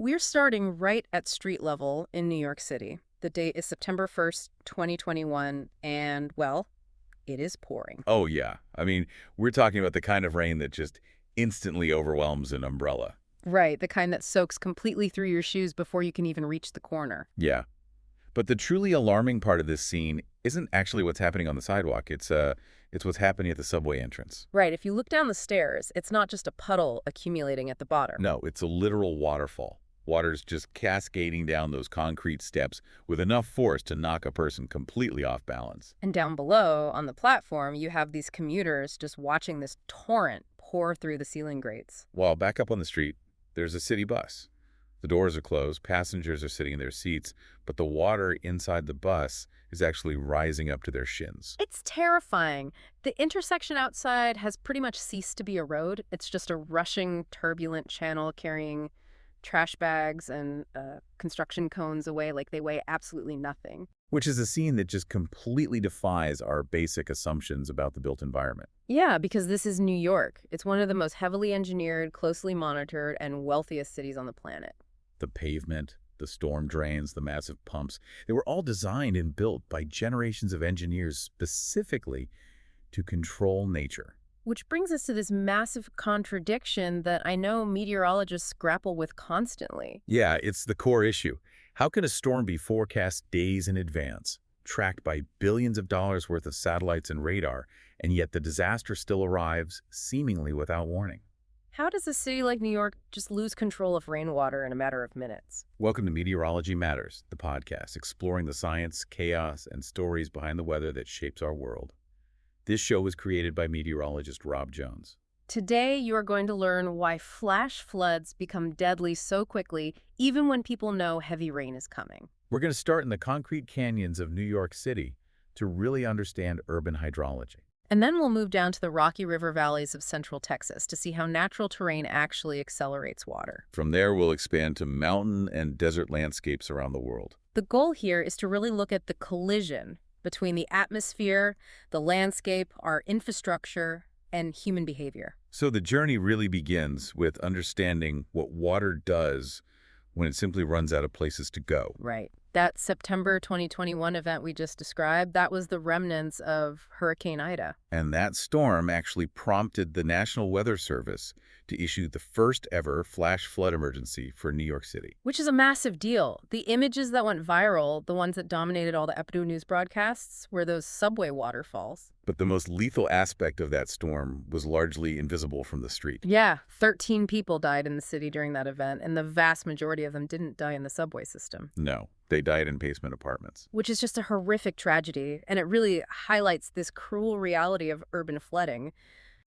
We're starting right at street level in New York City. The date is September 1st, 2021, and, well, it is pouring. Oh, yeah. I mean, we're talking about the kind of rain that just instantly overwhelms an umbrella. Right, the kind that soaks completely through your shoes before you can even reach the corner. Yeah. But the truly alarming part of this scene isn't actually what's happening on the sidewalk. It's what's happening at the subway entrance. Right, if you look down the stairs, it's not just a puddle accumulating at the bottom. No, it's a literal waterfall. Water's just cascading down those concrete steps with enough force to knock a person completely off balance. And down below, on the platform, you have these commuters just watching this torrent pour through the ceiling grates. While back up on the street, there's a city bus. The doors are closed, passengers are sitting in their seats, but the water inside the bus is actually rising up to their shins. It's terrifying. The intersection outside has pretty much ceased to be a road. It's just a rushing, turbulent channel carrying trash bags and construction cones away like they weigh absolutely nothing. Which is a scene that just completely defies our basic assumptions about the built environment. Yeah, because this is New York. It's one of the most heavily engineered, closely monitored, and wealthiest cities on the planet. The pavement, the storm drains, the massive pumps, they were all designed and built by generations of engineers specifically to control nature. Which brings us to this massive contradiction that I know meteorologists grapple with constantly. Yeah, it's the core issue. How can a storm be forecast days in advance, tracked by billions of dollars worth of satellites and radar, and yet the disaster still arrives seemingly without warning? How does a city like New York just lose control of rainwater in a matter of minutes? Welcome to Meteorology Matters, the podcast exploring the science, chaos, and stories behind the weather that shapes our world. This show was created by meteorologist Rob Jones. Today, you are going to learn why flash floods become deadly so quickly, even when people know heavy rain is coming. We're going to start in the concrete canyons of New York City to really understand urban hydrology. And then we'll move down to the Rocky River valleys of central Texas to see how natural terrain actually accelerates water. From there, we'll expand to mountain and desert landscapes around the world. The goal here is to really look at the collision between the atmosphere, the landscape, our infrastructure, and human behavior. So the journey really begins with understanding what water does when it simply runs out of places to go. Right. That September 2021 event we just described, that was the remnants of Hurricane Ida. And that storm actually prompted the National Weather Service to issue the first ever flash flood emergency for New York City. Which is a massive deal. The images that went viral, the ones that dominated all the Epido News broadcasts, were those subway waterfalls. But the most lethal aspect of that storm was largely invisible from the street. Yeah, 13 people died in the city during that event, and the vast majority of them didn't die in the subway system. No, they died in basement apartments. Which is just a horrific tragedy, and it really highlights this cruel reality of urban flooding.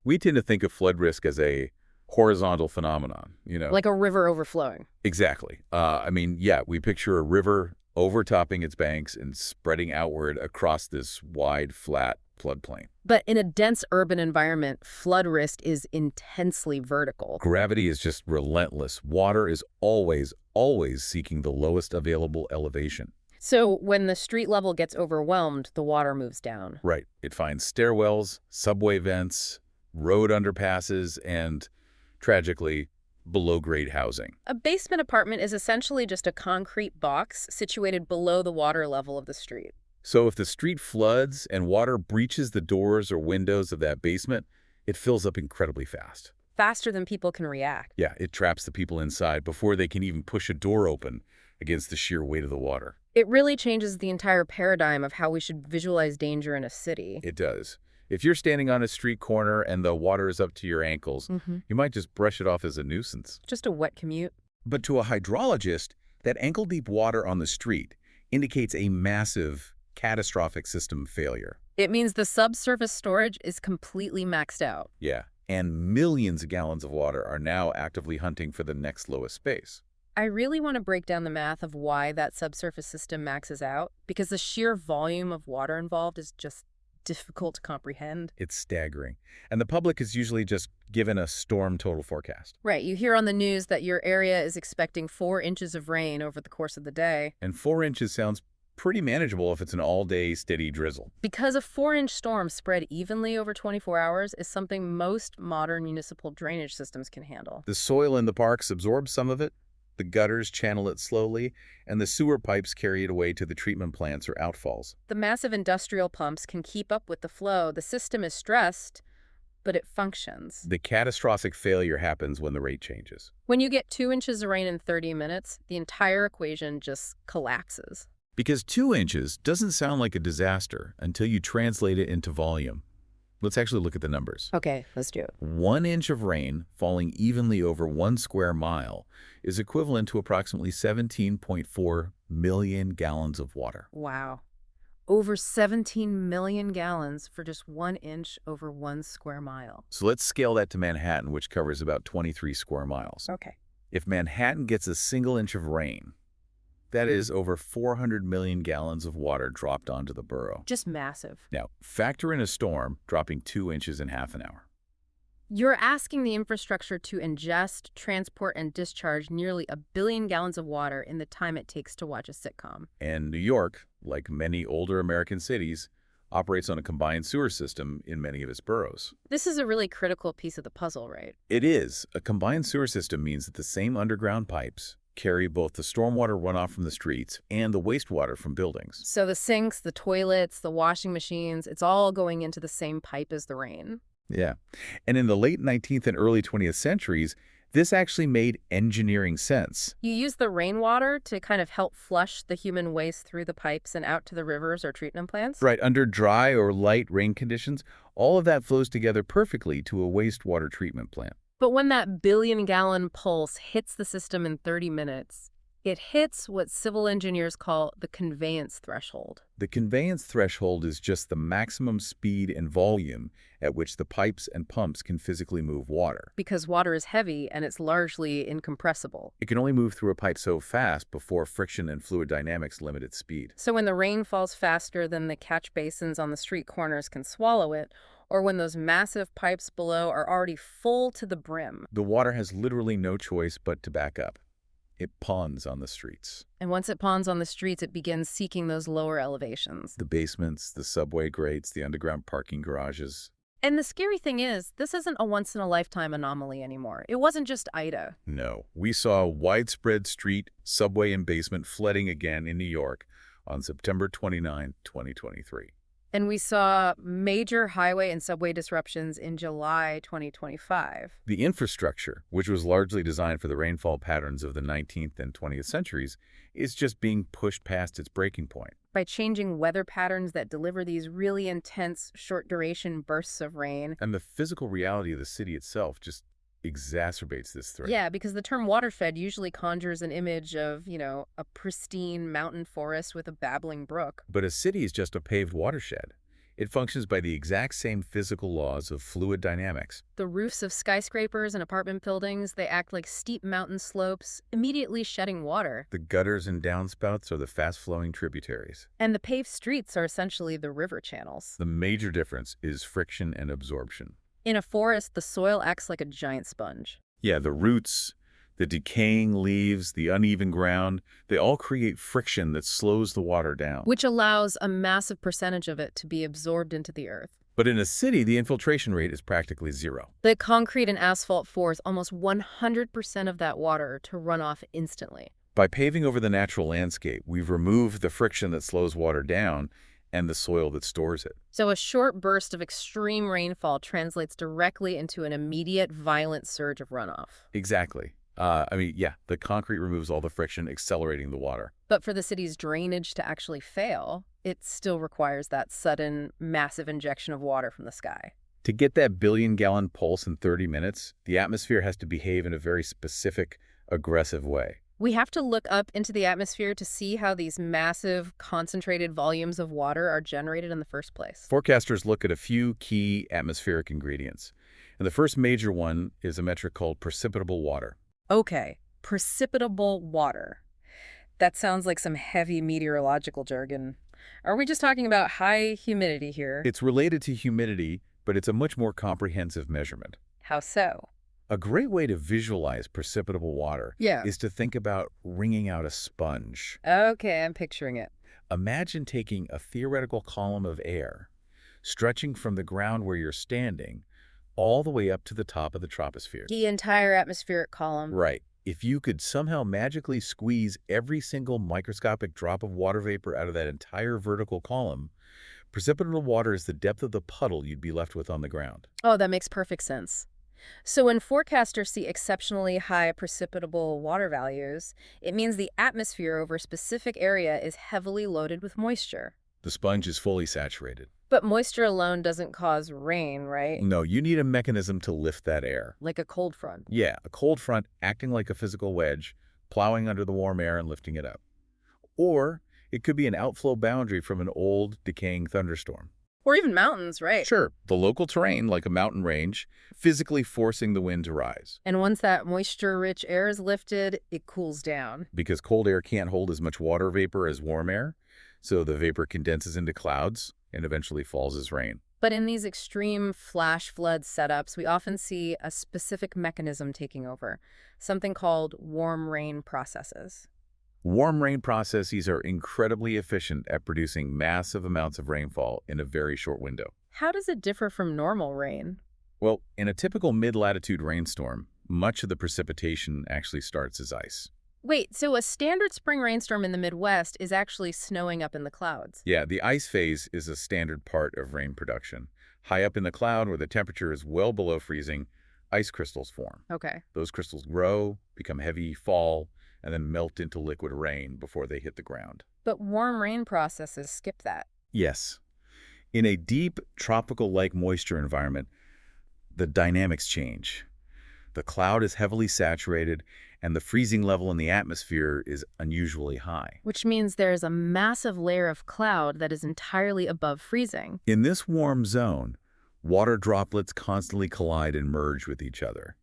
We tend to think of flood risk as a horizontal phenomenon, Like a river overflowing. Exactly. We picture a river overtopping its banks and spreading outward across this wide, flat floodplain. But in a dense urban environment, flood risk is intensely vertical. Gravity is just relentless. Water is always, always seeking the lowest available elevation. So when the street level gets overwhelmed, the water moves down. Right. It finds stairwells, subway vents, road underpasses, and, tragically, below-grade housing. A basement apartment is essentially just a concrete box situated below the water level of the street. So if the street floods and water breaches the doors or windows of that basement, it fills up incredibly fast. Faster than people can react. Yeah, it traps the people inside before they can even push a door open against the sheer weight of the water. It really changes the entire paradigm of how we should visualize danger in a city. It does. If you're standing on a street corner and the water is up to your ankles, you might just brush it off as a nuisance. Just a wet commute. But to a hydrologist, that ankle-deep water on the street indicates a massive, catastrophic system failure. It means the subsurface storage is completely maxed out. Yeah, and millions of gallons of water are now actively hunting for the next lowest space. I really want to break down the math of why that subsurface system maxes out, because the sheer volume of water involved is just difficult to comprehend. It's staggering. And the public is usually just given a storm total forecast. Right. You hear on the news that your area is expecting 4 inches of rain over the course of the day. And 4 inches sounds pretty manageable if it's an all-day steady drizzle. Because a 4-inch storm spread evenly over 24 hours is something most modern municipal drainage systems can handle. The soil in the parks absorbs some of it, The gutters channel it slowly, and the sewer pipes carry it away to the treatment plants or outfalls. The massive industrial pumps can keep up with the flow. The system is stressed, but it functions. The catastrophic failure happens when the rate changes. When you get 2 inches of rain in 30 minutes, the entire equation just collapses. Because 2 inches doesn't sound like a disaster until you translate it into volume. Let's actually look at the numbers. Okay, let's do it. 1 inch of rain falling evenly over 1 square mile is equivalent to approximately 17.4 million gallons of water. Wow. Over 17 million gallons for just 1 inch over 1 square mile. So let's scale that to Manhattan, which covers about 23 square miles. Okay. If Manhattan gets a single inch of rain, that is over 400 million gallons of water dropped onto the borough. Just massive. Now, factor in a storm dropping 2 inches in half an hour. You're asking the infrastructure to ingest, transport, and discharge nearly 1 billion gallons of water in the time it takes to watch a sitcom. And New York, like many older American cities, operates on a combined sewer system in many of its boroughs. This is a really critical piece of the puzzle, right? It is. A combined sewer system means that the same underground pipes carry both the stormwater runoff from the streets and the wastewater from buildings. So the sinks, the toilets, the washing machines, it's all going into the same pipe as the rain. Yeah. And in the late 19th and early 20th centuries, this actually made engineering sense. You use the rainwater to kind of help flush the human waste through the pipes and out to the rivers or treatment plants? Right, under dry or light rain conditions, all of that flows together perfectly to a wastewater treatment plant. But when that billion-gallon pulse hits the system in 30 minutes, it hits what civil engineers call the conveyance threshold. The conveyance threshold is just the maximum speed and volume at which the pipes and pumps can physically move water. Because water is heavy and it's largely incompressible. It can only move through a pipe so fast before friction and fluid dynamics limit its speed. So when the rain falls faster than the catch basins on the street corners can swallow it, or when those massive pipes below are already full to the brim, The water has literally no choice but to back up. It ponds on the streets. and once it ponds on the streets, it begins seeking those lower elevations. The basements, the subway grates, the underground parking garages. And the scary thing is, this isn't a once-in-a-lifetime anomaly anymore. It wasn't just Ida. No, we saw widespread street, subway, and basement flooding again in New York on September 29, 2023. And we saw major highway and subway disruptions in July 2025. The infrastructure, which was largely designed for the rainfall patterns of the 19th and 20th centuries, is just being pushed past its breaking point. By changing weather patterns that deliver these really intense, short-duration bursts of rain. And the physical reality of the city itself just exacerbates this threat. Yeah, because the term watershed usually conjures an image of, a pristine mountain forest with a babbling brook. But a city is just a paved watershed. It functions by the exact same physical laws of fluid dynamics. The roofs of skyscrapers and apartment buildings, they act like steep mountain slopes, immediately shedding water. The gutters and downspouts are the fast-flowing tributaries. And the paved streets are essentially the river channels. The major difference is friction and absorption. In a forest, the soil acts like a giant sponge. Yeah, the roots, the decaying leaves, the uneven ground, they all create friction that slows the water down. Which allows a massive percentage of it to be absorbed into the earth. But in a city, the infiltration rate is practically zero. The concrete and asphalt force almost 100% of that water to run off instantly. By paving over the natural landscape, we've removed the friction that slows water down and the soil that stores it. So a short burst of extreme rainfall translates directly into an immediate, violent surge of runoff. Exactly. The concrete removes all the friction, accelerating the water. But for the city's drainage to actually fail, it still requires that sudden, massive injection of water from the sky. To get that billion-gallon pulse in 30 minutes, the atmosphere has to behave in a very specific, aggressive way. We have to look up into the atmosphere to see how these massive, concentrated volumes of water are generated in the first place. Forecasters look at a few key atmospheric ingredients. And the first major one is a metric called precipitable water. Okay, precipitable water. That sounds like some heavy meteorological jargon. Are we just talking about high humidity here? It's related to humidity, but it's a much more comprehensive measurement. How so? A great way to visualize precipitable water Yeah. is to think about wringing out a sponge. Okay, I'm picturing it. Imagine taking a theoretical column of air, stretching from the ground where you're standing, all the way up to the top of the troposphere. The entire atmospheric column. Right. If you could somehow magically squeeze every single microscopic drop of water vapor out of that entire vertical column, precipitable water is the depth of the puddle you'd be left with on the ground. Oh, that makes perfect sense. So when forecasters see exceptionally high precipitable water values, it means the atmosphere over a specific area is heavily loaded with moisture. The sponge is fully saturated. But moisture alone doesn't cause rain, right? No, you need a mechanism to lift that air. Like a cold front. Yeah, a cold front acting like a physical wedge, plowing under the warm air and lifting it up. Or it could be an outflow boundary from an old, decaying thunderstorm. Or even mountains, right? Sure, the local terrain, like a mountain range, physically forcing the wind to rise. And once that moisture-rich air is lifted, it cools down. Because cold air can't hold as much water vapor as warm air, so the vapor condenses into clouds and eventually falls as rain. But in these extreme flash flood setups, we often see a specific mechanism taking over, something called warm rain processes. Warm rain processes are incredibly efficient at producing massive amounts of rainfall in a very short window. How does it differ from normal rain? Well, in a typical mid-latitude rainstorm, much of the precipitation actually starts as ice. Wait, so a standard spring rainstorm in the Midwest is actually snowing up in the clouds? Yeah, the ice phase is a standard part of rain production. High up in the cloud, where the temperature is well below freezing, ice crystals form. Okay. Those crystals grow, become heavy, fall, and then melt into liquid rain before they hit the ground. But warm rain processes skip that. Yes. In a deep, tropical-like moisture environment, the dynamics change. The cloud is heavily saturated, and the freezing level in the atmosphere is unusually high. Which means there is a massive layer of cloud that is entirely above freezing. In this warm zone, water droplets constantly collide and merge with each other.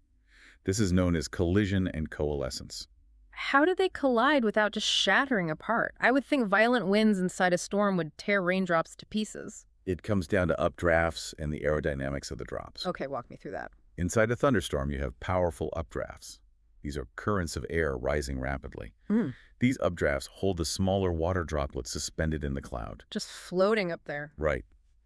This is known as collision and coalescence. How do they collide without just shattering apart? I would think violent winds inside a storm would tear raindrops to pieces. It comes down to updrafts and the aerodynamics of the drops. Okay, walk me through that. Inside a thunderstorm, you have powerful updrafts. These are currents of air rising rapidly. These updrafts hold the smaller water droplets suspended in the cloud. Just floating up there. Right.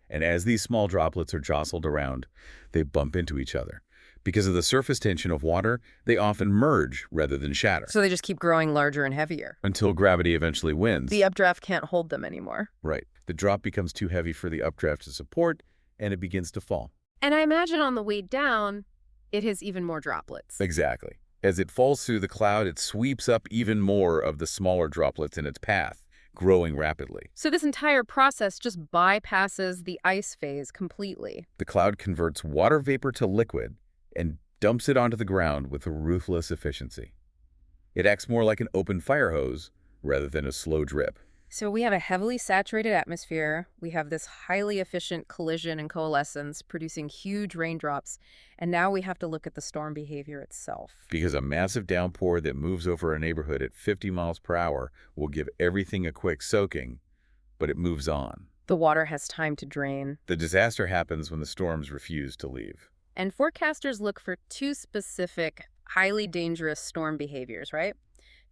And as these small droplets are jostled around, they bump into each other. Because of the surface tension of water, they often merge rather than shatter. So they just keep growing larger and heavier. Until gravity eventually wins. The updraft can't hold them anymore. Right. The drop becomes too heavy for the updraft to support, and it begins to fall. And I imagine on the way down, it has even more droplets. Exactly. As it falls through the cloud, it sweeps up even more of the smaller droplets in its path, growing rapidly. So this entire process just bypasses the ice phase completely. The cloud converts water vapor to liquid and dumps it onto the ground with a ruthless efficiency. It acts more like an open fire hose rather than a slow drip. So we have a heavily saturated atmosphere, we have this highly efficient collision and coalescence producing huge raindrops, and now we have to look at the storm behavior itself. Because a massive downpour that moves over a neighborhood at 50 miles per hour will give everything a quick soaking, but it moves on. The water has time to drain. The disaster happens when the storms refuse to leave. And forecasters look for two specific, highly dangerous storm behaviors, right?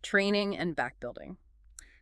Training and backbuilding.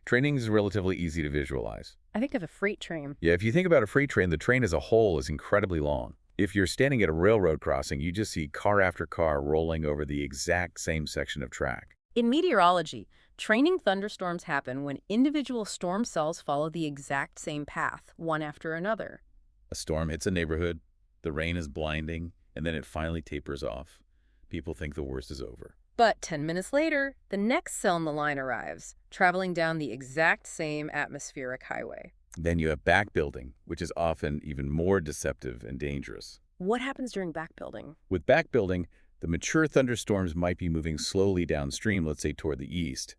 Training is relatively easy to visualize. I think of a freight train. Yeah, if you think about a freight train, the train as a whole is incredibly long. If you're standing at a railroad crossing, you just see car after car rolling over the exact same section of track. In meteorology, training thunderstorms happen when individual storm cells follow the exact same path, one after another. A storm hits a neighborhood, the rain is blinding, and then it finally tapers off. People think the worst is over. But 10 minutes later, the next cell in the line arrives, traveling down the exact same atmospheric highway. Then you have backbuilding, which is often even more deceptive and dangerous. What happens during backbuilding? With backbuilding, the mature thunderstorms might be moving slowly downstream, let's say toward the east.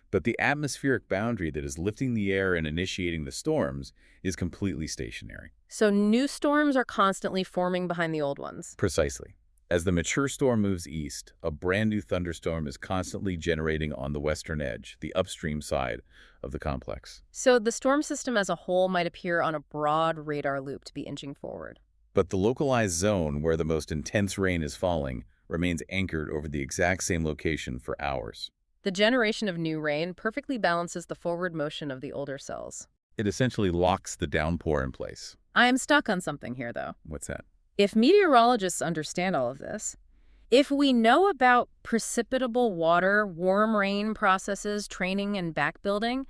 But the atmospheric boundary that is lifting the air and initiating the storms is completely stationary. So new storms are constantly forming behind the old ones. Precisely. As the mature storm moves east, a brand new thunderstorm is constantly generating on the western edge, the upstream side of the complex. So the storm system as a whole might appear on a broad radar loop to be inching forward. But the localized zone where the most intense rain is falling remains anchored over the exact same location for hours. The generation of new rain perfectly balances the forward motion of the older cells. It essentially locks the downpour in place. I am stuck on something here, though. What's that? If meteorologists understand all of this, If we know about precipitable water, warm rain processes, training, and backbuilding,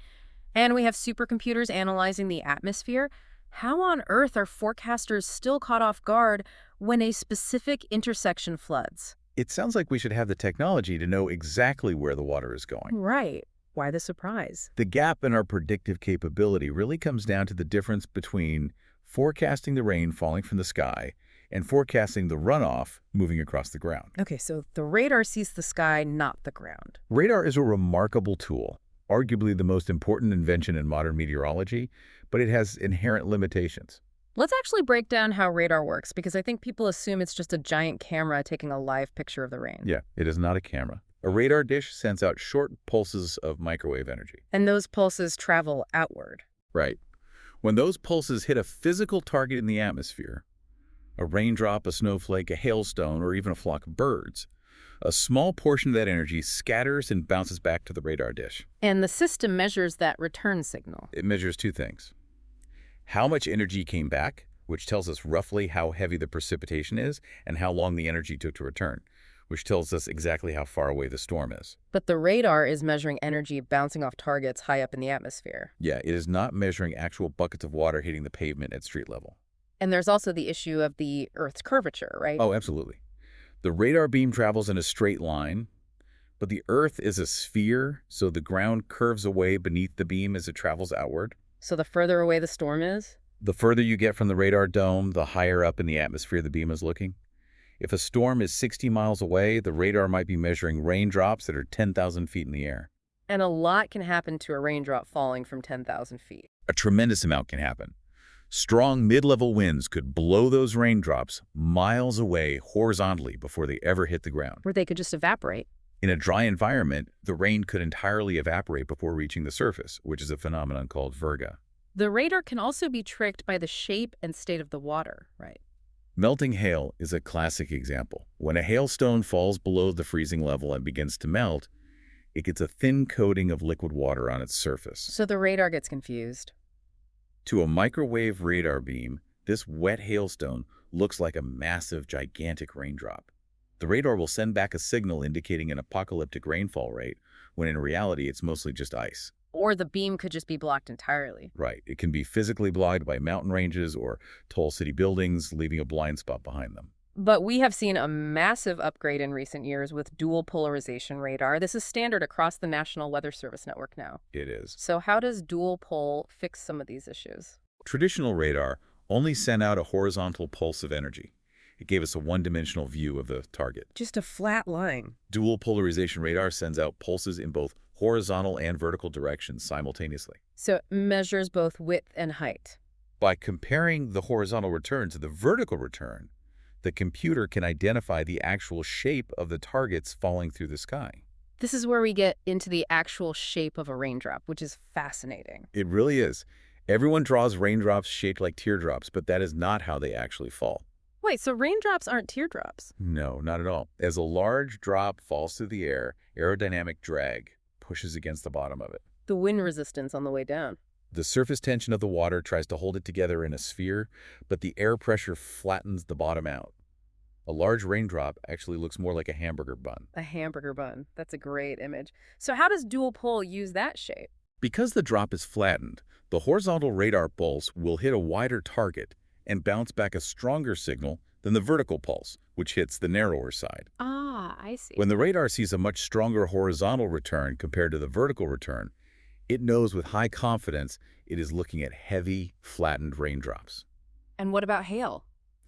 and we have supercomputers analyzing the atmosphere, how on earth are forecasters still caught off guard when a specific intersection floods? It sounds like we should have the technology to know exactly where the water is going. Right. Why the surprise? The gap in our predictive capability really comes down to the difference between forecasting the rain falling from the sky and forecasting the runoff moving across the ground. Okay, so the radar sees the sky, not the ground. Radar is a remarkable tool, arguably the most important invention in modern meteorology, but it has inherent limitations. Let's actually break down how radar works, because I think people assume it's just a giant camera taking a live picture of the rain. Yeah, it is not a camera. A radar dish sends out short pulses of microwave energy. And those pulses travel outward. Right. When those pulses hit a physical target in the atmosphere, a raindrop, a snowflake, a hailstone, or even a flock of birds, a small portion of that energy scatters and bounces back to the radar dish. And the system measures that return signal. It measures two things: how much energy came back, which tells us roughly how heavy the precipitation is, and how long the energy took to return, which tells us exactly how far away the storm is. But the radar is measuring energy bouncing off targets high up in the atmosphere. Yeah, it is not measuring actual buckets of water hitting the pavement at street level. And there's also the issue of the Earth's curvature, right? Oh, absolutely. The radar beam travels in a straight line, but the Earth is a sphere, so the ground curves away beneath the beam as it travels outward. So the further away the storm is? The further you get from the radar dome, the higher up in the atmosphere the beam is looking. If a storm is 60 miles away, the radar might be measuring raindrops that are 10,000 feet in the air. And a lot can happen to a raindrop falling from 10,000 feet. A tremendous amount can happen. Strong mid-level winds could blow those raindrops miles away horizontally before they ever hit the ground. Where they could just evaporate. In a dry environment, the rain could entirely evaporate before reaching the surface, which is a phenomenon called virga. The radar can also be tricked by the shape and state of the water, right? Melting hail is a classic example. When a hailstone falls below the freezing level and begins to melt, it gets a thin coating of liquid water on its surface. So the radar gets confused. To a microwave radar beam, this wet hailstone looks like a massive, gigantic raindrop. The radar will send back a signal indicating an apocalyptic rainfall rate, when in reality it's mostly just ice. Or the beam could just be blocked entirely. Right. It can be physically blocked by mountain ranges or tall city buildings, leaving a blind spot behind them. But we have seen a massive upgrade in recent years with dual polarization radar. This is standard across the National Weather Service network now. It is. So how does dual pol fix some of these issues? Traditional radar only sent out a horizontal pulse of energy. It gave us a one-dimensional view of the target. Just a flat line. Dual polarization radar sends out pulses in both horizontal and vertical directions simultaneously. So it measures both width and height. By comparing the horizontal return to the vertical return, the computer can identify the actual shape of the targets falling through the sky. This is where we get into the actual shape of a raindrop, which is fascinating. It really is. Everyone draws raindrops shaped like teardrops, but that is not how they actually fall. Wait, so raindrops aren't teardrops? No, not at all. As a large drop falls through the air, aerodynamic drag pushes against the bottom of it. The wind resistance on the way down. The surface tension of the water tries to hold it together in a sphere, but the air pressure flattens the bottom out. A large raindrop actually looks more like a hamburger bun. A hamburger bun. That's a great image. So how does dual pol use that shape? Because the drop is flattened, the horizontal radar pulse will hit a wider target and bounce back a stronger signal than the vertical pulse, which hits the narrower side. Ah, I see. When the radar sees a much stronger horizontal return compared to the vertical return, it knows with high confidence it is looking at heavy, flattened raindrops. And what about hail?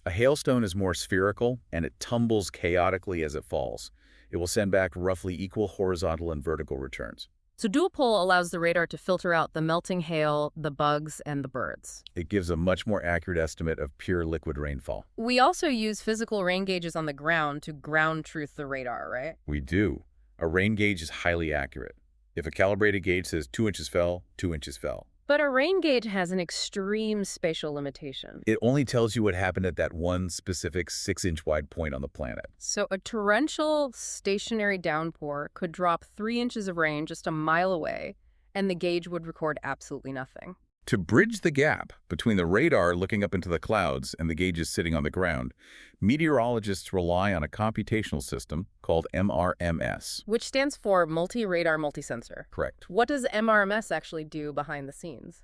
A hailstone is more spherical, and it tumbles chaotically as it falls. It will send back roughly equal horizontal and vertical returns. So dual pol allows the radar to filter out the melting hail, the bugs, and the birds. It gives a much more accurate estimate of pure liquid rainfall. We also use physical rain gauges on the ground to ground truth the radar, right? We do. A rain gauge is highly accurate. If a calibrated gauge says 2 inches fell, 2 inches fell. But a rain gauge has an extreme spatial limitation. It only tells you what happened at that one specific 6-inch wide point on the planet. So a torrential stationary downpour could drop 3 inches of rain just a mile away, and the gauge would record absolutely nothing. To bridge the gap between the radar looking up into the clouds and the gauges sitting on the ground, meteorologists rely on a computational system called MRMS. Which stands for multi-radar multi-sensor. Correct. What does MRMS actually do behind the scenes?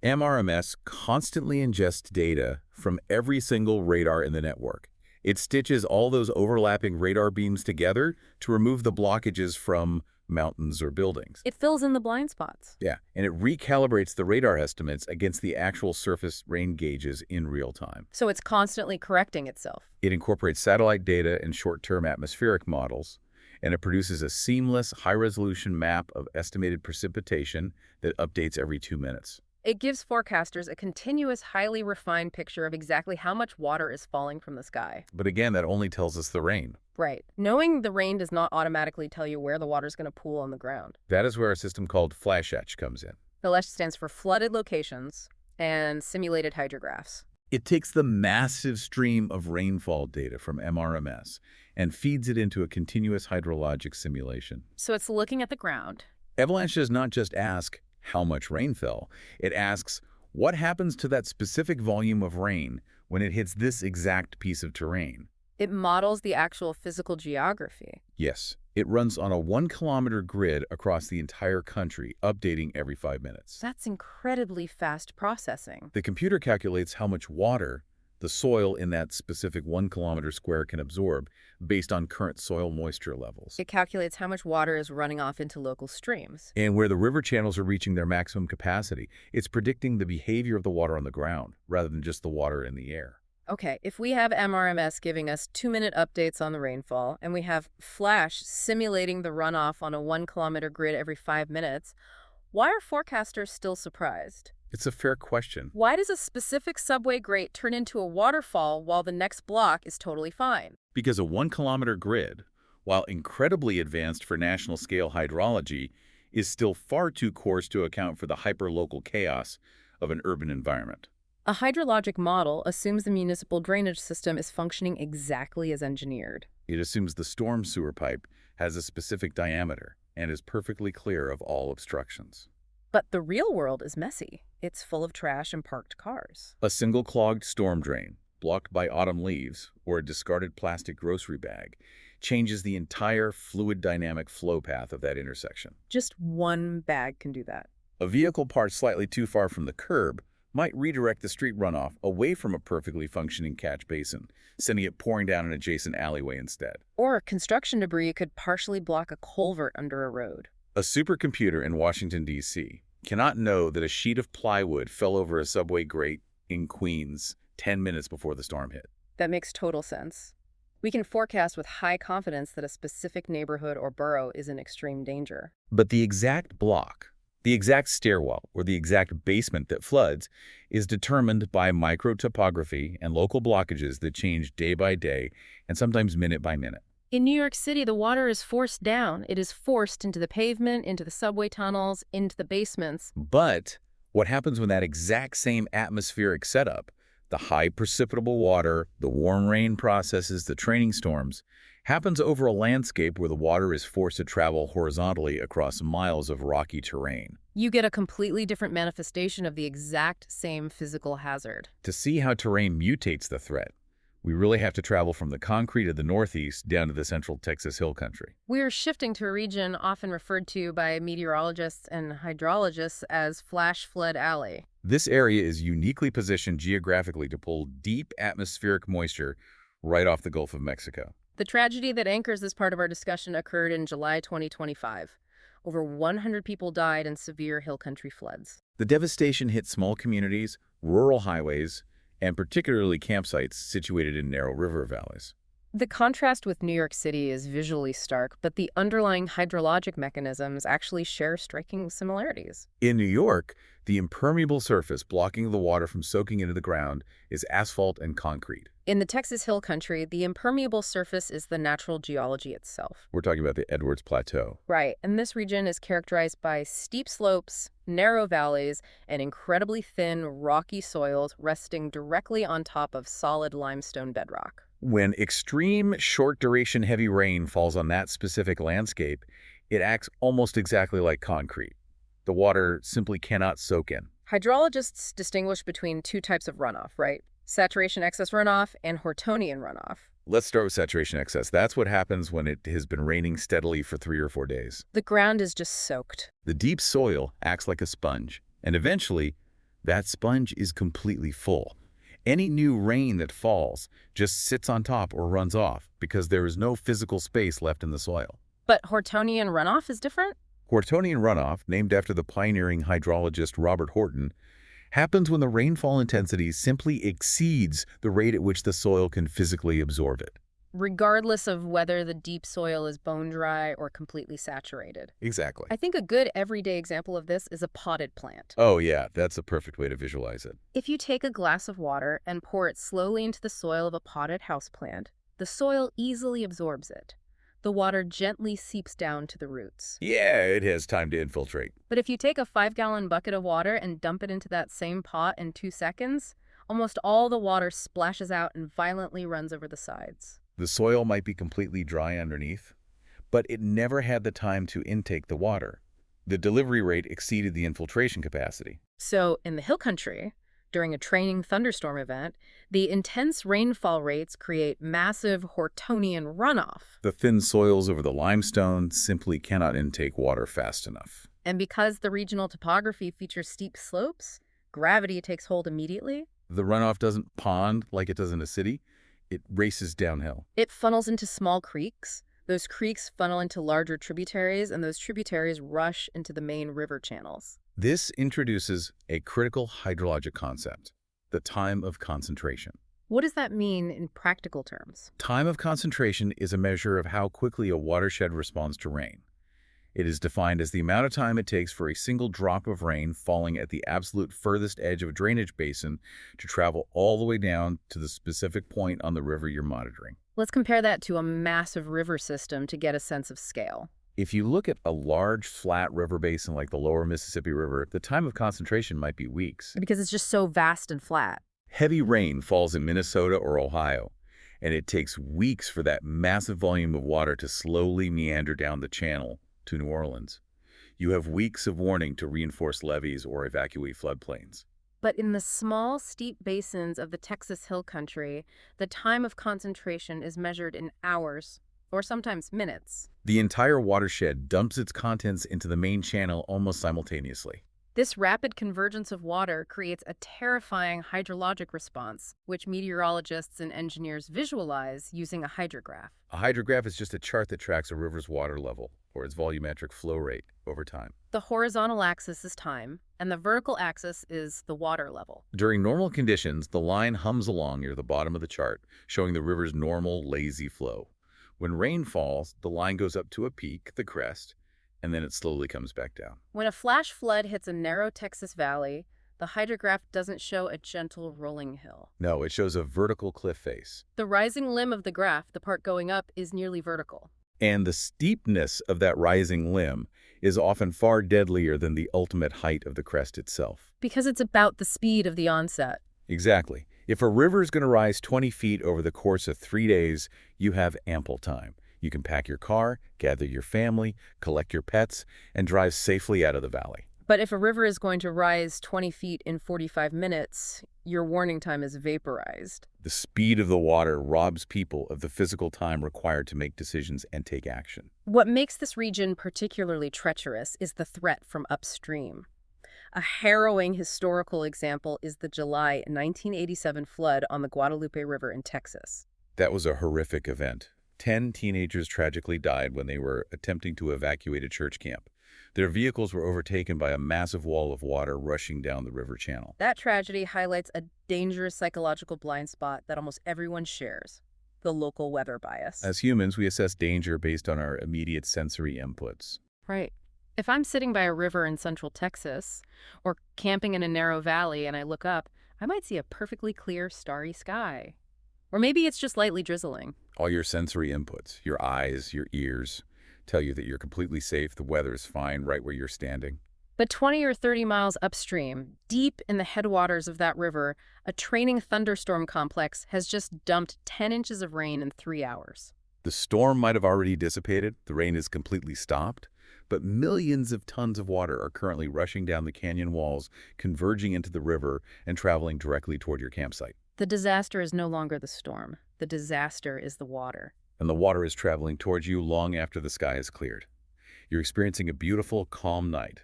MRMS constantly ingests data from every single radar in the network. It stitches all those overlapping radar beams together to remove the blockages from mountains or buildings. It fills in the blind spots. Yeah, and it recalibrates the radar estimates against the actual surface rain gauges in real time. So it's constantly correcting itself. It incorporates satellite data and short-term atmospheric models, and it produces a seamless, high-resolution map of estimated precipitation that updates every 2 minutes. It gives forecasters a continuous, highly refined picture of exactly how much water is falling from the sky. But again, that only tells us the rain. Right. Knowing the rain does not automatically tell you where the water's going to pool on the ground. That is where a system called FlashEtch comes in. The LESH stands for flooded locations and simulated hydrographs. It takes the massive stream of rainfall data from MRMS and feeds it into a continuous hydrologic simulation. So it's looking at the ground. Avalanche does not just ask how much rain fell. It asks what happens to that specific volume of rain when it hits this exact piece of terrain. It models the actual physical geography. Yes, it runs on a 1-kilometer grid across the entire country, updating every 5 minutes. That's incredibly fast processing. The computer calculates how much water the soil in that specific 1-kilometer square can absorb based on current soil moisture levels. It calculates how much water is running off into local streams. And where the river channels are reaching their maximum capacity, it's predicting the behavior of the water on the ground rather than just the water in the air. Okay, if we have MRMS giving us 2-minute updates on the rainfall, and we have Flash simulating the runoff on a 1-kilometer grid every 5 minutes, why are forecasters still surprised? It's a fair question. Why does a specific subway grate turn into a waterfall while the next block is totally fine? Because a 1-kilometer grid, while incredibly advanced for national-scale hydrology, is still far too coarse to account for the hyper-local chaos of an urban environment. A hydrologic model assumes the municipal drainage system is functioning exactly as engineered. It assumes the storm sewer pipe has a specific diameter and is perfectly clear of all obstructions. But the real world is messy. It's full of trash and parked cars. A single clogged storm drain, blocked by autumn leaves, or a discarded plastic grocery bag, changes the entire fluid dynamic flow path of that intersection. Just one bag can do that. A vehicle parked slightly too far from the curb might redirect the street runoff away from a perfectly functioning catch basin, sending it pouring down an adjacent alleyway instead. Or construction debris could partially block a culvert under a road. A supercomputer in Washington, D.C. cannot know that a sheet of plywood fell over a subway grate in Queens 10 minutes before the storm hit. That makes total sense. We can forecast with high confidence that a specific neighborhood or borough is in extreme danger. But the exact block, the exact stairwell, or the exact basement that floods is determined by microtopography and local blockages that change day by day and sometimes minute by minute. In New York City, the water is forced down. It is forced into the pavement, into the subway tunnels, into the basements. But what happens when that exact same atmospheric setup, the high precipitable water, the warm rain processes, the training storms, happens over a landscape where the water is forced to travel horizontally across miles of rocky terrain? You get a completely different manifestation of the exact same physical hazard. To see how terrain mutates the threat, we really have to travel from the concrete of the Northeast down to the central Texas hill country. We're shifting to a region often referred to by meteorologists and hydrologists as Flash Flood Alley. This area is uniquely positioned geographically to pull deep atmospheric moisture right off the Gulf of Mexico. The tragedy that anchors this part of our discussion occurred in July 2025. Over 100 people died in severe hill country floods. The devastation hit small communities, rural highways, and particularly campsites situated in narrow river valleys. The contrast with New York City is visually stark, but the underlying hydrologic mechanisms actually share striking similarities. In New York, the impermeable surface blocking the water from soaking into the ground is asphalt and concrete. In the Texas Hill Country, the impermeable surface is the natural geology itself. We're talking about the Edwards Plateau. Right, and this region is characterized by steep slopes, narrow valleys, and incredibly thin, rocky soils resting directly on top of solid limestone bedrock. When extreme, short-duration heavy rain falls on that specific landscape, it acts almost exactly like concrete. The water simply cannot soak in. Hydrologists distinguish between two types of runoff, right? Saturation excess runoff and Hortonian runoff. Let's start with saturation excess. That's what happens when it has been raining steadily for 3 or 4 days. The ground is just soaked. The deep soil acts like a sponge, and eventually, that sponge is completely full. Any new rain that falls just sits on top or runs off because there is no physical space left in the soil. But Hortonian runoff is different? Hortonian runoff, named after the pioneering hydrologist Robert Horton, happens when the rainfall intensity simply exceeds the rate at which the soil can physically absorb it. Regardless of whether the deep soil is bone dry or completely saturated. Exactly. I think a good everyday example of this is a potted plant. Oh yeah, that's a perfect way to visualize it. If you take a glass of water and pour it slowly into the soil of a potted houseplant, the soil easily absorbs it. The water gently seeps down to the roots. Yeah, it has time to infiltrate. But if you take a 5-gallon bucket of water and dump it into that same pot in 2 seconds, almost all the water splashes out and violently runs over the sides. The soil might be completely dry underneath, but it never had the time to intake the water. The delivery rate exceeded the infiltration capacity. So in the hill country, during a training thunderstorm event, the intense rainfall rates create massive Hortonian runoff. The thin soils over the limestone simply cannot intake water fast enough. And because the regional topography features steep slopes, gravity takes hold immediately. The runoff doesn't pond like it does in a city. It races downhill. It funnels into small creeks. Those creeks funnel into larger tributaries, and those tributaries rush into the main river channels. This introduces a critical hydrologic concept, the time of concentration. What does that mean in practical terms? Time of concentration is a measure of how quickly a watershed responds to rain. It is defined as the amount of time it takes for a single drop of rain falling at the absolute furthest edge of a drainage basin to travel all the way down to the specific point on the river you're monitoring. Let's compare that to a massive river system to get a sense of scale. If you look at a large, flat river basin like the lower Mississippi River, the time of concentration might be weeks. Because it's just so vast and flat. Heavy rain falls in Minnesota or Ohio, and it takes weeks for that massive volume of water to slowly meander down the channel to New Orleans. You have weeks of warning to reinforce levees or evacuate floodplains. But in the small, steep basins of the Texas Hill Country, the time of concentration is measured in hours, or sometimes minutes. The entire watershed dumps its contents into the main channel almost simultaneously. This rapid convergence of water creates a terrifying hydrologic response, which meteorologists and engineers visualize using a hydrograph. A hydrograph is just a chart that tracks a river's water level, or its volumetric flow rate, over time. The horizontal axis is time, and the vertical axis is the water level. During normal conditions, the line hums along near the bottom of the chart, showing the river's normal, lazy flow. When rain falls, the line goes up to a peak, the crest, and then it slowly comes back down. When a flash flood hits a narrow Texas valley, the hydrograph doesn't show a gentle rolling hill. No, it shows a vertical cliff face. The rising limb of the graph, the part going up, is nearly vertical. And the steepness of that rising limb is often far deadlier than the ultimate height of the crest itself. Because it's about the speed of the onset. Exactly. If a river is going to rise 20 feet over the course of 3 days, you have ample time. You can pack your car, gather your family, collect your pets, and drive safely out of the valley. But if a river is going to rise 20 feet in 45 minutes, your warning time is vaporized. The speed of the water robs people of the physical time required to make decisions and take action. What makes this region particularly treacherous is the threat from upstream. A harrowing historical example is the July 1987 flood on the Guadalupe River in Texas. That was a horrific event. 10 teenagers tragically died when they were attempting to evacuate a church camp. Their vehicles were overtaken by a massive wall of water rushing down the river channel. That tragedy highlights a dangerous psychological blind spot that almost everyone shares: the local weather bias. As humans, we assess danger based on our immediate sensory inputs. Right. If I'm sitting by a river in central Texas or camping in a narrow valley and I look up, I might see a perfectly clear, starry sky. Or maybe it's just lightly drizzling. All your sensory inputs, your eyes, your ears, tell you that you're completely safe, the weather is fine right where you're standing. But 20 or 30 miles upstream, deep in the headwaters of that river, a training thunderstorm complex has just dumped 10 inches of rain in 3 hours. The storm might have already dissipated, the rain is completely stopped, but millions of tons of water are currently rushing down the canyon walls, converging into the river, and traveling directly toward your campsite. The disaster is no longer the storm. The disaster is the water. And the water is traveling towards you long after the sky is cleared. You're experiencing a beautiful, calm night.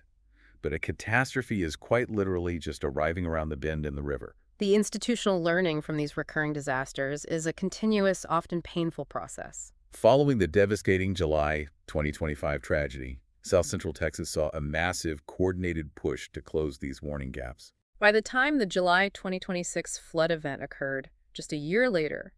But a catastrophe is quite literally just arriving around the bend in the river. The institutional learning from these recurring disasters is a continuous, often painful process. Following the devastating July 2025 tragedy, South Central Texas saw a massive, coordinated push to close these warning gaps. By the time the July 2026 flood event occurred, just a year later,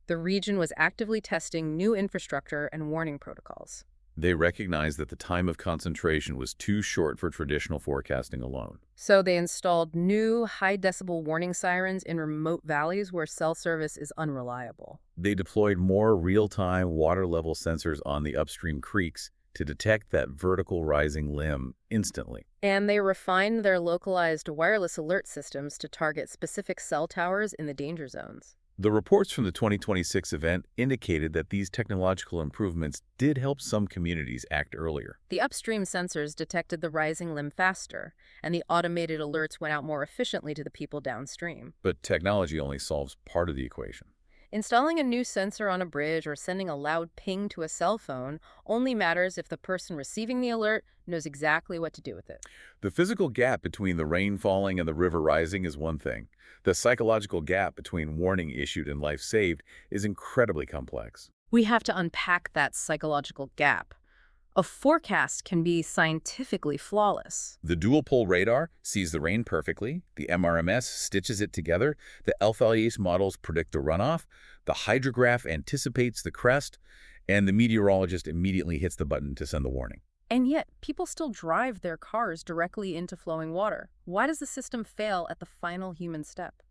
the region was actively testing new infrastructure and warning protocols. They recognized that the time of concentration was too short for traditional forecasting alone. So they installed new high-decibel warning sirens in remote valleys where cell service is unreliable. They deployed more real-time water level sensors on the upstream creeks to detect that vertical rising limb instantly. And they refined their localized wireless alert systems to target specific cell towers in the danger zones. The reports from the 2026 event indicated that these technological improvements did help some communities act earlier. The upstream sensors detected the rising limb faster, and the automated alerts went out more efficiently to the people downstream. But technology only solves part of the equation. Installing a new sensor on a bridge or sending a loud ping to a cell phone only matters if the person receiving the alert knows exactly what to do with it. The physical gap between the rain falling and the river rising is one thing. The psychological gap between warning issued and life saved is incredibly complex. We have to unpack that psychological gap. A forecast can be scientifically flawless. The dual-pole radar sees the rain perfectly, the MRMS stitches it together, the LFLES models predict the runoff, the hydrograph anticipates the crest, and the meteorologist immediately hits the button to send the warning. And yet, people still drive their cars directly into flowing water. Why does the system fail at the final human step?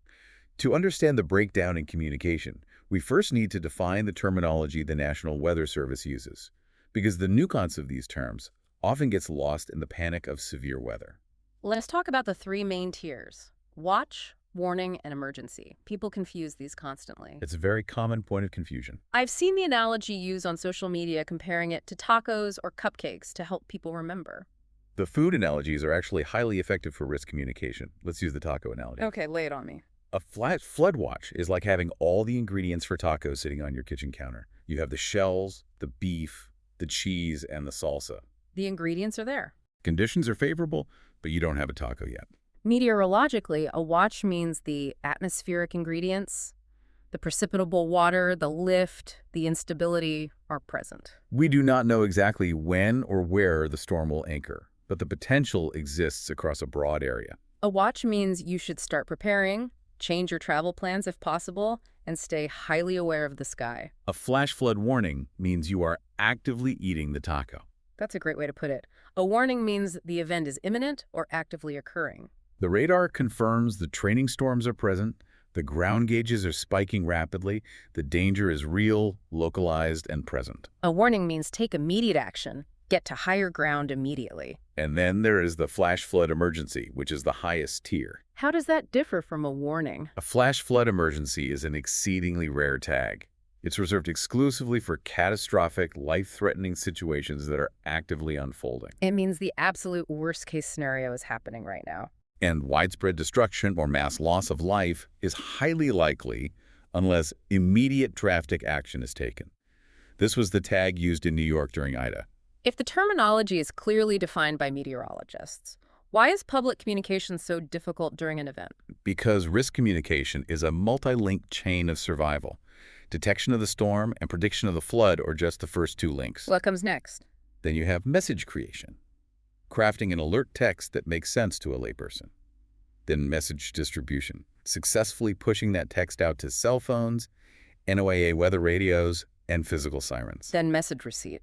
To understand the breakdown in communication, we first need to define the terminology the National Weather Service uses, because the nuance of these terms often gets lost in the panic of severe weather. Let's talk about the three main tiers: watch, warning, and emergency. People confuse these constantly. It's a very common point of confusion. I've seen the analogy used on social media comparing it to tacos or cupcakes to help people remember. The food analogies are actually highly effective for risk communication. Let's use the taco analogy. Okay, lay it on me. A flat flood watch is like having all the ingredients for tacos sitting on your kitchen counter. You have the shells, the beef, the cheese, and the salsa. The ingredients are there. Conditions are favorable, but you don't have a taco yet. Meteorologically, a watch means the atmospheric ingredients, the precipitable water, the lift, the instability are present. We do not know exactly when or where the storm will anchor, but the potential exists across a broad area. A watch means you should start preparing, change your travel plans if possible, and stay highly aware of the sky. A flash flood warning means you are actively eating the taco. That's a great way to put it. A warning means the event is imminent or actively occurring. The radar confirms the training storms are present, the ground gauges are spiking rapidly, the danger is real, localized, and present. A warning means take immediate action, get to higher ground immediately. And then there is the flash flood emergency, which is the highest tier. How does that differ from a warning? A flash flood emergency is an exceedingly rare tag. It's reserved exclusively for catastrophic, life-threatening situations that are actively unfolding. It means the absolute worst-case scenario is happening right now. And widespread destruction or mass loss of life is highly likely unless immediate drastic action is taken. This was the tag used in New York during Ida. If the terminology is clearly defined by meteorologists, why is public communication so difficult during an event? Because risk communication is a multi-linked chain of survival. Detection of the storm and prediction of the flood are just the first two links. What comes next? Then you have message creation, crafting an alert text that makes sense to a layperson. Then message distribution, successfully pushing that text out to cell phones, NOAA weather radios, and physical sirens. Then message receipt.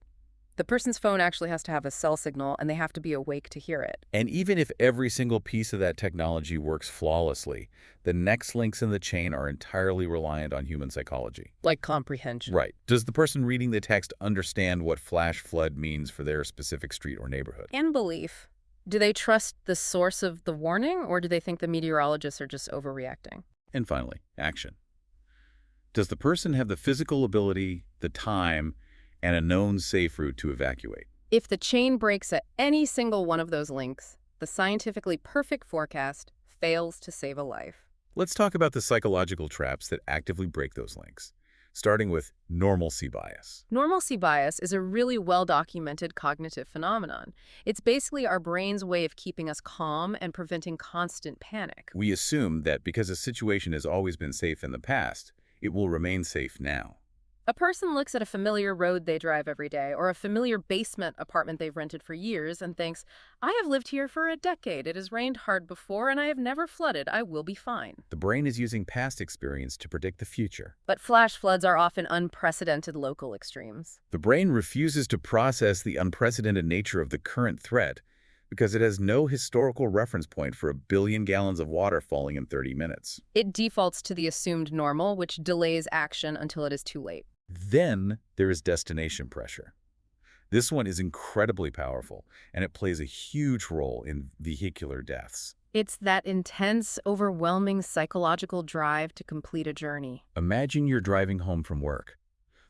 The person's phone actually has to have a cell signal, and they have to be awake to hear it. And even if every single piece of that technology works flawlessly, the next links in the chain are entirely reliant on human psychology. Like comprehension. Right. Does the person reading the text understand what flash flood means for their specific street or neighborhood? And belief. Do they trust the source of the warning, or do they think the meteorologists are just overreacting? And finally, action. Does the person have the physical ability, the time, and a known safe route to evacuate? If the chain breaks at any single one of those links, the scientifically perfect forecast fails to save a life. Let's talk about the psychological traps that actively break those links, starting with normalcy bias. Normalcy bias is a really well-documented cognitive phenomenon. It's basically our brain's way of keeping us calm and preventing constant panic. We assume that because a situation has always been safe in the past, it will remain safe now. A person looks at a familiar road they drive every day or a familiar basement apartment they've rented for years and thinks, I have lived here for a decade. It has rained hard before and I have never flooded. I will be fine. The brain is using past experience to predict the future. But flash floods are often unprecedented local extremes. The brain refuses to process the unprecedented nature of the current threat because it has no historical reference point for 1 billion gallons of water falling in 30 minutes. It defaults to the assumed normal, which delays action until it is too late. Then there is destination pressure. This one is incredibly powerful, and it plays a huge role in vehicular deaths. It's that intense, overwhelming psychological drive to complete a journey. Imagine you're driving home from work.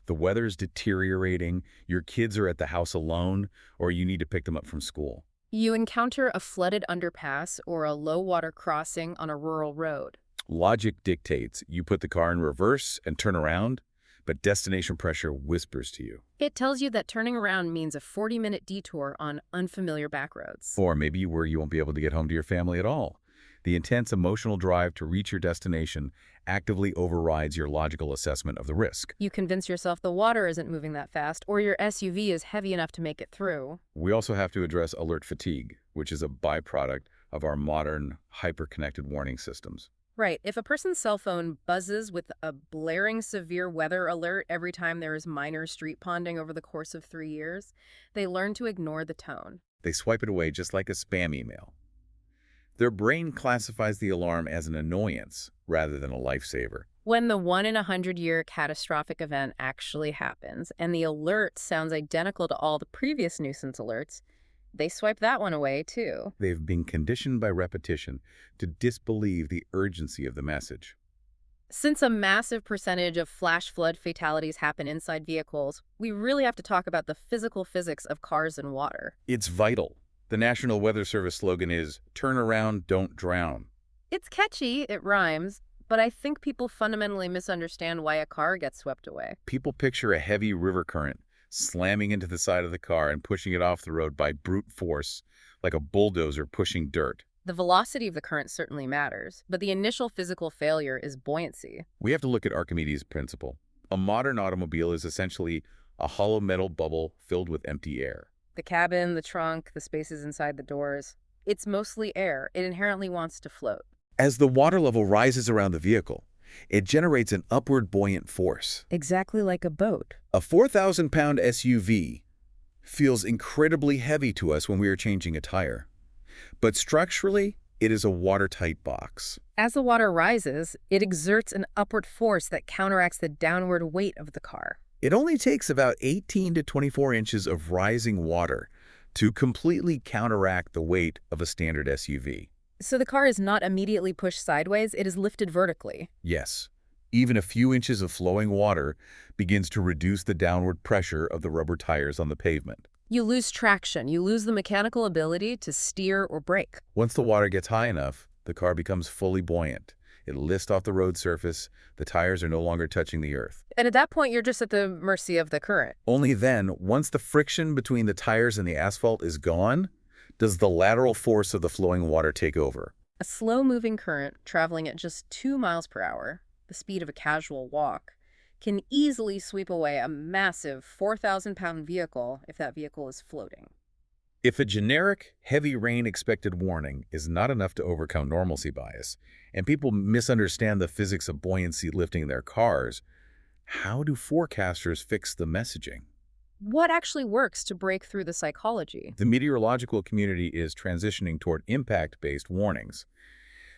The weather's deteriorating, your kids are at the house alone, or you need to pick them up from school. You encounter a flooded underpass or a low-water crossing on a rural road. Logic dictates you put the car in reverse and turn around, but destination pressure whispers to you. It tells you that turning around means a 40-minute detour on unfamiliar backroads. Or maybe you worry you won't be able to get home to your family at all. The intense emotional drive to reach your destination actively overrides your logical assessment of the risk. You convince yourself the water isn't moving that fast, or your SUV is heavy enough to make it through. We also have to address alert fatigue, which is a byproduct of our modern, hyper-connected warning systems. Right. If a person's cell phone buzzes with a blaring severe weather alert every time there is minor street ponding over the course of 3 years, they learn to ignore the tone. They swipe it away just like a spam email. Their brain classifies the alarm as an annoyance rather than a lifesaver. When the 1-in-100-year catastrophic event actually happens and the alert sounds identical to all the previous nuisance alerts, they swipe that one away, too. They've been conditioned by repetition to disbelieve the urgency of the message. Since a massive percentage of flash flood fatalities happen inside vehicles, we really have to talk about the physical physics of cars and water. It's vital. The National Weather Service slogan is, "Turn around, don't drown." It's catchy, it rhymes, but I think people fundamentally misunderstand why a car gets swept away. People picture a heavy river current slamming into the side of the car and pushing it off the road by brute force, like a bulldozer pushing dirt. The velocity of the current certainly matters, but the initial physical failure is buoyancy. We have to look at Archimedes' principle. A modern automobile is essentially a hollow metal bubble filled with empty air. The cabin, the trunk, the spaces inside the doors. It's mostly air. It inherently wants to float. As the water level rises around the vehicle, it generates an upward buoyant force. Exactly like a boat. A 4,000-pound SUV feels incredibly heavy to us when we are changing a tire. But structurally, it is a watertight box. As the water rises, it exerts an upward force that counteracts the downward weight of the car. It only takes about 18 to 24 inches of rising water to completely counteract the weight of a standard SUV. So the car is not immediately pushed sideways, it is lifted vertically. Yes, even a few inches of flowing water begins to reduce the downward pressure of the rubber tires on the pavement. You lose traction, you lose the mechanical ability to steer or brake. Once the water gets high enough, the car becomes fully buoyant. It lifts off the road surface, the tires are no longer touching the earth. And at that point, you're just at the mercy of the current. Only then, once the friction between the tires and the asphalt is gone, does the lateral force of the flowing water take over. A slow-moving current traveling at just 2 miles per hour, the speed of a casual walk, can easily sweep away a massive 4,000-pound vehicle if that vehicle is floating. If a generic heavy rain expected warning is not enough to overcome normalcy bias, and people misunderstand the physics of buoyancy lifting their cars, how do forecasters fix the messaging? What actually works to break through the psychology? The meteorological community is transitioning toward impact-based warnings.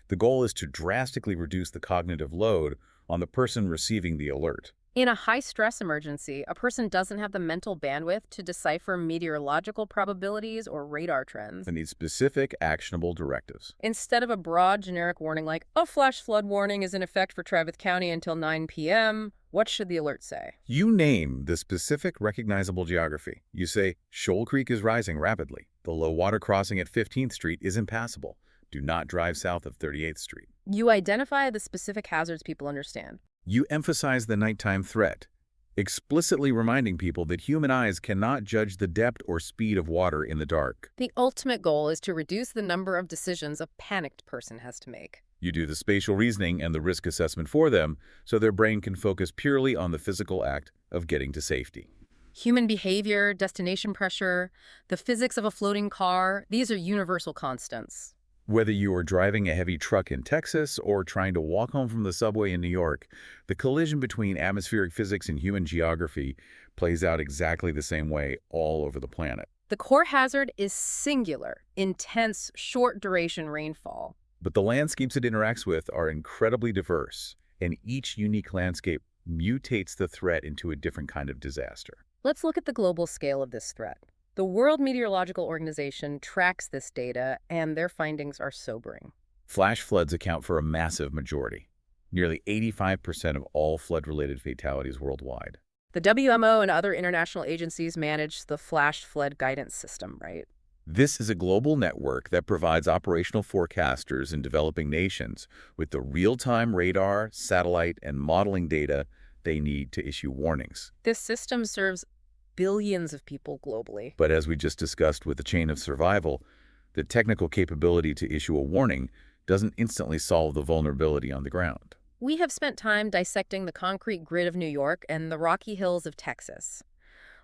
The goal is to drastically reduce the cognitive load on the person receiving the alert. In a high-stress emergency, a person doesn't have the mental bandwidth to decipher meteorological probabilities or radar trends. They need specific, actionable directives. Instead of a broad, generic warning like, a flash flood warning is in effect for Travis County until 9 p.m., what should the alert say? You name the specific, recognizable geography. You say, Shoal Creek is rising rapidly. The low water crossing at 15th Street is impassable. Do not drive south of 38th Street. You identify the specific hazards people understand. You emphasize the nighttime threat, explicitly reminding people that human eyes cannot judge the depth or speed of water in the dark. The ultimate goal is to reduce the number of decisions a panicked person has to make. You do the spatial reasoning and the risk assessment for them so their brain can focus purely on the physical act of getting to safety. Human behavior, destination pressure, the physics of a floating car, these are universal constants. Whether you are driving a heavy truck in Texas or trying to walk home from the subway in New York, the collision between atmospheric physics and human geography plays out exactly the same way all over the planet. The core hazard is singular, intense, short-duration rainfall. But the landscapes it interacts with are incredibly diverse, and each unique landscape mutates the threat into a different kind of disaster. Let's look at the global scale of this threat. The World Meteorological Organization tracks this data, and their findings are sobering. Flash floods account for a massive majority, nearly 85% of all flood-related fatalities worldwide. The WMO and other international agencies manage the flash flood guidance system, right? This is a global network that provides operational forecasters in developing nations with the real-time radar, satellite, and modeling data they need to issue warnings. This system serves billions of people globally. But as we just discussed with the chain of survival, the technical capability to issue a warning doesn't instantly solve the vulnerability on the ground. We have spent time dissecting the concrete grid of New York and the rocky hills of Texas.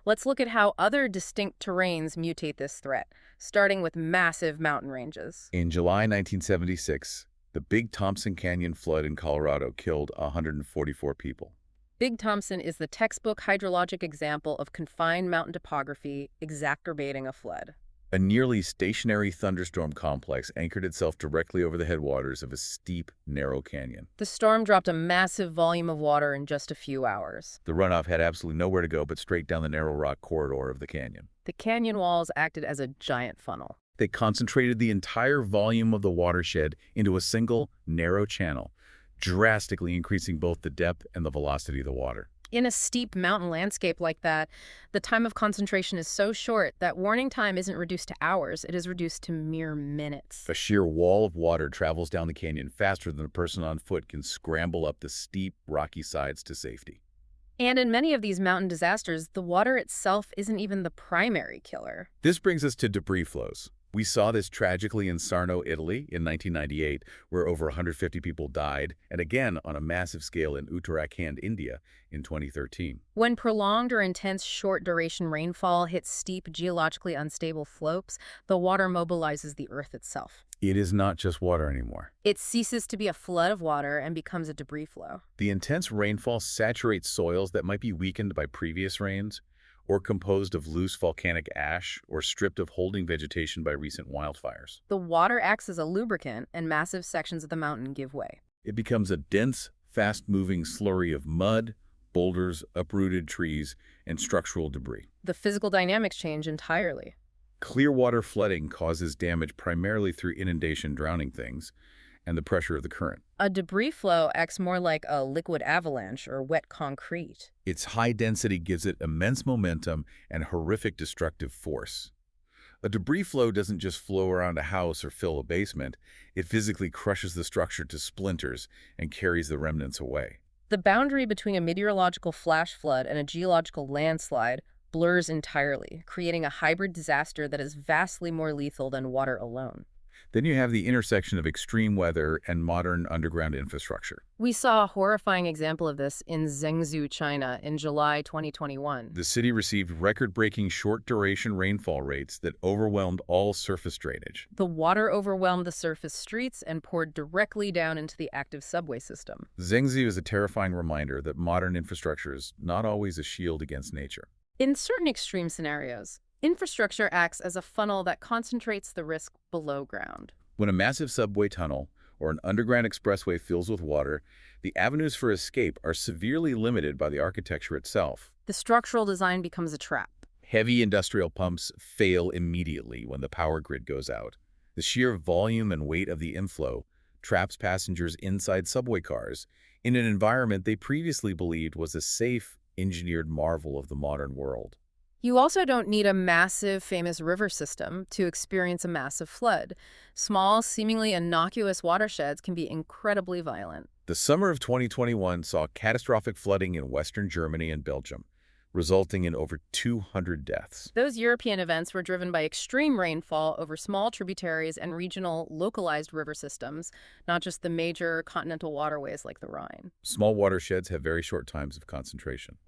Let's look at how other distinct terrains mutate this threat, starting with massive mountain ranges. In July 1976, the Big Thompson Canyon flood in Colorado killed 144 people. Big Thompson is the textbook hydrologic example of confined mountain topography exacerbating a flood. A nearly stationary thunderstorm complex anchored itself directly over the headwaters of a steep, narrow canyon. The storm dropped a massive volume of water in just a few hours. The runoff had absolutely nowhere to go but straight down the narrow rock corridor of the canyon. The canyon walls acted as a giant funnel. They concentrated the entire volume of the watershed into a single, narrow channel, drastically increasing both the depth and the velocity of the water. In a steep mountain landscape like that, the time of concentration is so short that warning time isn't reduced to hours, it is reduced to mere minutes. A sheer wall of water travels down the canyon faster than a person on foot can scramble up the steep, rocky sides to safety. And in many of these mountain disasters, the water itself isn't even the primary killer. This brings us to debris flows. We saw this tragically in Sarno, Italy in 1998, where over 150 people died, and again on a massive scale in Uttarakhand, India in 2013. When prolonged or intense short-duration rainfall hits steep, geologically unstable slopes, the water mobilizes the earth itself. It is not just water anymore. It ceases to be a flood of water and becomes a debris flow. The intense rainfall saturates soils that might be weakened by previous rains, or composed of loose volcanic ash, or stripped of holding vegetation by recent wildfires. The water acts as a lubricant, and massive sections of the mountain give way. It becomes a dense, fast-moving slurry of mud, boulders, uprooted trees, and structural debris. The physical dynamics change entirely. Clear water flooding causes damage primarily through inundation drowning things and the pressure of the current. A debris flow acts more like a liquid avalanche or wet concrete. Its high density gives it immense momentum and horrific destructive force. A debris flow doesn't just flow around a house or fill a basement. It physically crushes the structure to splinters and carries the remnants away. The boundary between a meteorological flash flood and a geological landslide blurs entirely, creating a hybrid disaster that is vastly more lethal than water alone. Then you have the intersection of extreme weather and modern underground infrastructure. We saw a horrifying example of this in Zhengzhou, China in July 2021. The city received record-breaking short-duration rainfall rates that overwhelmed all surface drainage. The water overwhelmed the surface streets and poured directly down into the active subway system. Zhengzhou is a terrifying reminder that modern infrastructure is not always a shield against nature. In certain extreme scenarios, infrastructure acts as a funnel that concentrates the risk below ground. When a massive subway tunnel or an underground expressway fills with water, the avenues for escape are severely limited by the architecture itself. The structural design becomes a trap. Heavy industrial pumps fail immediately when the power grid goes out. The sheer volume and weight of the inflow traps passengers inside subway cars in an environment they previously believed was a safe, engineered marvel of the modern world. You also don't need a massive, famous river system to experience a massive flood. Small, seemingly innocuous watersheds can be incredibly violent. The summer of 2021 saw catastrophic flooding in western Germany and Belgium, resulting in over 200 deaths. Those European events were driven by extreme rainfall over small tributaries and regional, localized river systems, not just the major continental waterways like the Rhine. Small watersheds have very short times of concentration.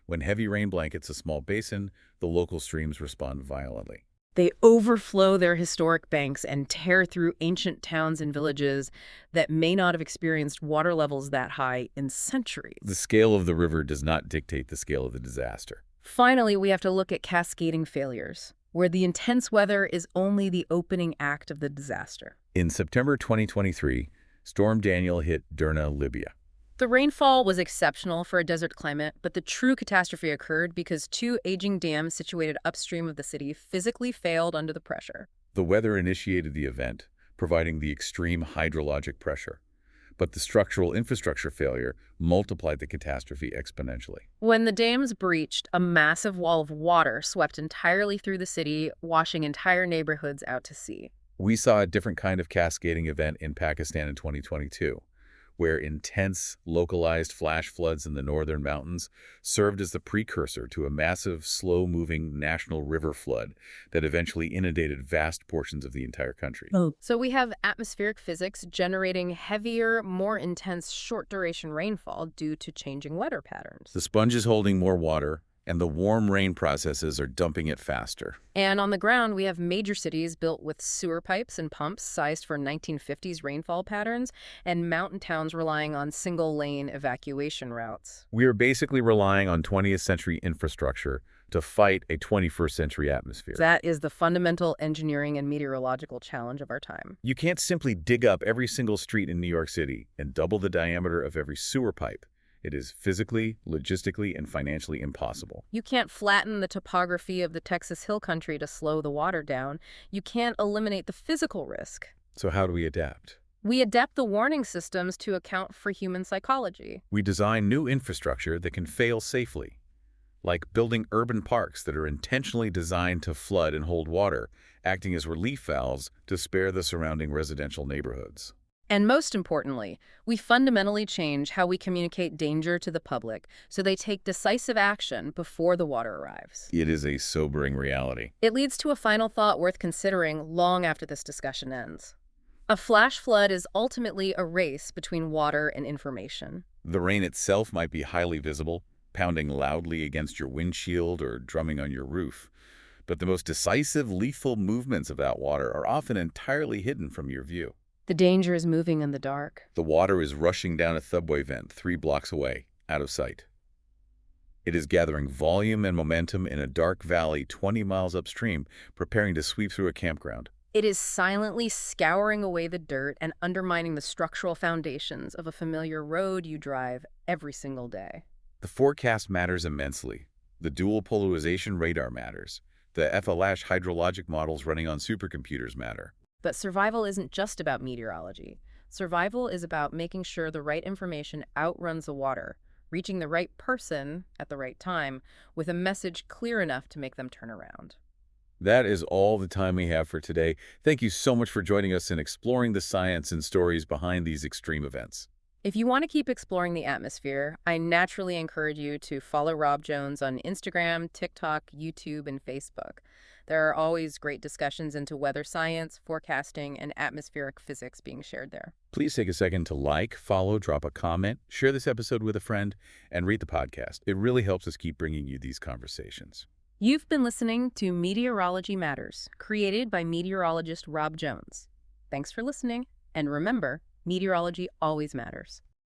When heavy rain blankets a small basin, the local streams respond violently. They overflow their historic banks and tear through ancient towns and villages that may not have experienced water levels that high in centuries. The scale of the river does not dictate the scale of the disaster. Finally, we have to look at cascading failures, where the intense weather is only the opening act of the disaster. In September 2023, Storm Daniel hit Derna, Libya. The rainfall was exceptional for a desert climate, but the true catastrophe occurred because two aging dams situated upstream of the city physically failed under the pressure. The weather initiated the event, providing the extreme hydrologic pressure, but the structural infrastructure failure multiplied the catastrophe exponentially. When the dams breached, a massive wall of water swept entirely through the city, washing entire neighborhoods out to sea. We saw a different kind of cascading event in Pakistan in 2022. Where intense, localized flash floods in the northern mountains served as the precursor to a massive, slow-moving national river flood that eventually inundated vast portions of the entire country. So we have atmospheric physics generating heavier, more intense, short-duration rainfall due to changing weather patterns. The sponge is holding more water, and the warm rain processes are dumping it faster. And on the ground, we have major cities built with sewer pipes and pumps sized for 1950s rainfall patterns, and mountain towns relying on single-lane evacuation routes. We are basically relying on 20th century infrastructure to fight a 21st century atmosphere. That is the fundamental engineering and meteorological challenge of our time. You can't simply dig up every single street in New York City and double the diameter of every sewer pipe. It is physically, logistically, and financially impossible. You can't flatten the topography of the Texas Hill Country to slow the water down. You can't eliminate the physical risk. So how do we adapt? We adapt the warning systems to account for human psychology. We design new infrastructure that can fail safely, like building urban parks that are intentionally designed to flood and hold water, acting as relief valves to spare the surrounding residential neighborhoods. And most importantly, we fundamentally change how we communicate danger to the public so they take decisive action before the water arrives. It is a sobering reality. It leads to a final thought worth considering long after this discussion ends. A flash flood is ultimately a race between water and information. The rain itself might be highly visible, pounding loudly against your windshield or drumming on your roof. But the most decisive, lethal movements of that water are often entirely hidden from your view. The danger is moving in the dark. The water is rushing down a subway vent 3 blocks away, out of sight. It is gathering volume and momentum in a dark valley 20 miles upstream, preparing to sweep through a campground. It is silently scouring away the dirt and undermining the structural foundations of a familiar road you drive every single day. The forecast matters immensely. The dual polarization radar matters. The FLAsh hydrologic models running on supercomputers matter. But survival isn't just about meteorology. Survival is about making sure the right information outruns the water, reaching the right person at the right time with a message clear enough to make them turn around. That is all the time we have for today. Thank you so much for joining us in exploring the science and stories behind these extreme events. If you want to keep exploring the atmosphere, I naturally encourage you to follow Rob Jones on Instagram, TikTok, YouTube, and Facebook. There are always great discussions into weather science, forecasting, and atmospheric physics being shared there. Please take a second to like, follow, drop a comment, share this episode with a friend, and rate the podcast. It really helps us keep bringing you these conversations. You've been listening to Meteorology Matters, created by meteorologist Rob Jones. Thanks for listening, and remember, meteorology always matters.